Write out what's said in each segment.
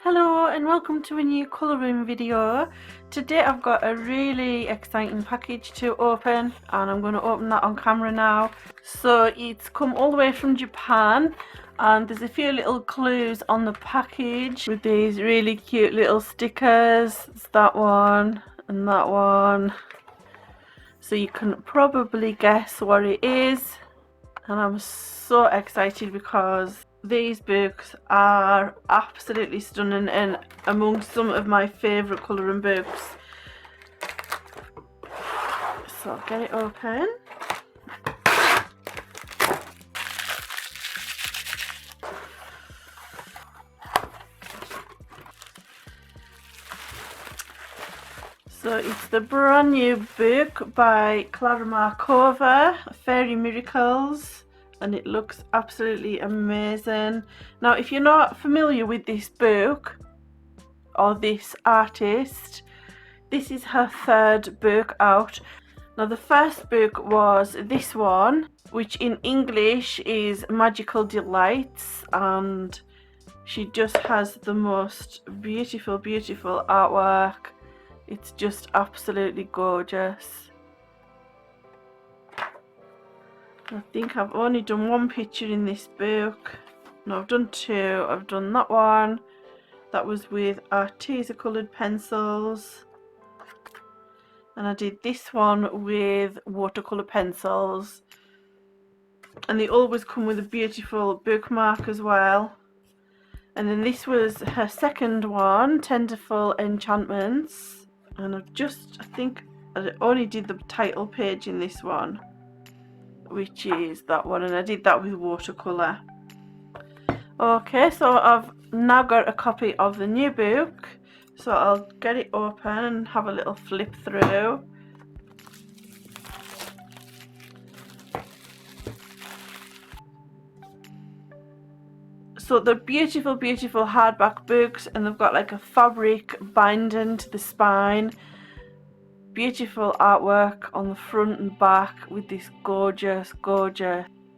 Hello and welcome to a new colouring video. Today I've got a really exciting package to open and I'm going to open that on camera now. So it's come all the way from Japan and there's a few little clues on the package with these really cute little stickers. It's that one and that one. So you can probably guess what it is. And I'm so excited because these books are absolutely stunning and among some of my favourite colouring books. So I'll get it open. So it's the brand new book by Clara Markova, Fairy Miracles, and it looks absolutely amazing. Now if you're not familiar with this book or this artist, this is her third book out. Now the first book was this one, which in English is Magical Delights, and she just has the most beautiful artwork. It's just absolutely gorgeous. I think I've only done one picture in this book. No, I've done two. I've done that one. That was with Arteza coloured pencils. And I did this one with watercolour pencils. And they always come with a beautiful bookmark as well. And then this was her second one, Tenderful Enchantments. And I think I only did the title page in this one, which is that one, and I did that with watercolour. Okay, so I've now got a copy of the new book, so I'll get it open and have a little flip through. So they're beautiful hardback books, and they've got like a fabric binding to the spine. Beautiful artwork on the front and back with this gorgeous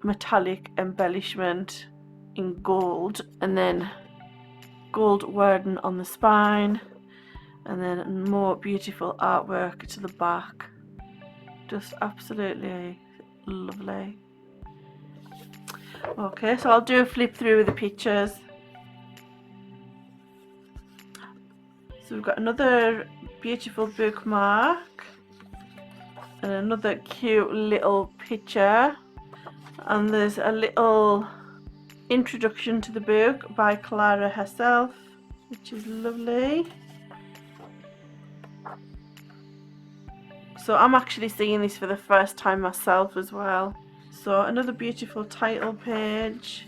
metallic embellishment in gold, and then gold wording on the spine, and then more beautiful artwork to the back. Just absolutely lovely. Okay, so I'll do a flip through with the pictures. So we've got another beautiful bookmark and another cute little picture, and there's a little introduction to the book by Clara herself, which is lovely. So I'm actually seeing this for the first time myself as well. So another beautiful title page,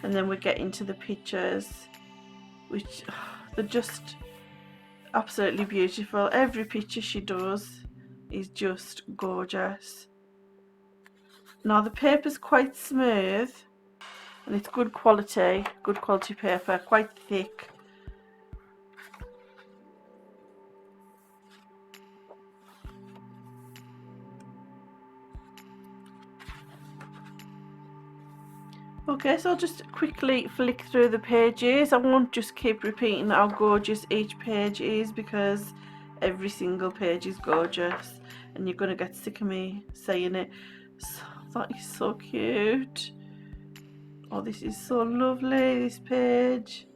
and then we get into the pictures, which they're just absolutely beautiful. Every picture she does is just gorgeous. Now the paper's quite smooth and it's good quality paper, quite thick. Okay, so I'll just quickly flick through the pages. I won't just keep repeating how gorgeous each page is, because every single page is gorgeous and you're gonna get sick of me saying it. So, that is so cute. Oh, this is so lovely, this page.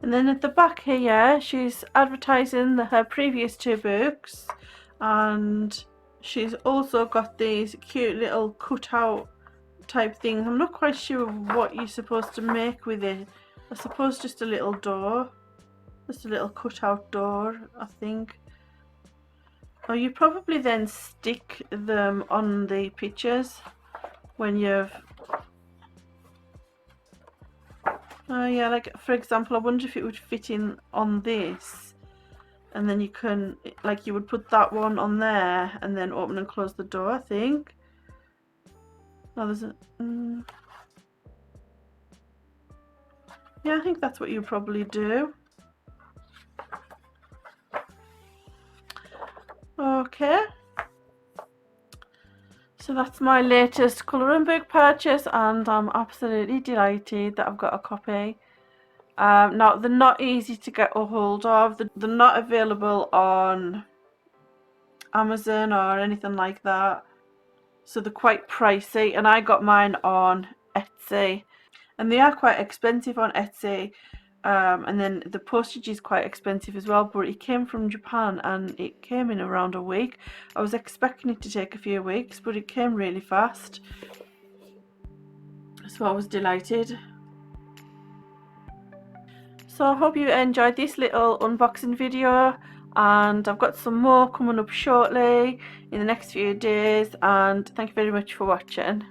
And then at the back here, she's advertising her previous 2 books, and she's also got these cute little cutout type things. I'm not quite sure what you're supposed to make with it. I suppose just a little door, just a little cutout door, I think. Or you probably then stick them on the pictures when you've, oh yeah, like for example, I wonder if it would fit in on this, and then you can, like, you would put that one on there and then open and close the door, I think. Oh, there's a, yeah, I think that's what you probably do. Okay, so that's my latest colouring book purchase, and I'm absolutely delighted that I've got a copy. Now, they're not easy to get a hold of. They're not available on Amazon or anything like that, so they're quite pricey, and I got mine on Etsy, and they are quite expensive on Etsy. And then the postage is quite expensive as well, but it came from Japan and it came in around a week. I was expecting it to take a few weeks, but it came really fast, so I was delighted. So I hope you enjoyed this little unboxing video, and I've got some more coming up shortly in the next few days, and thank you very much for watching.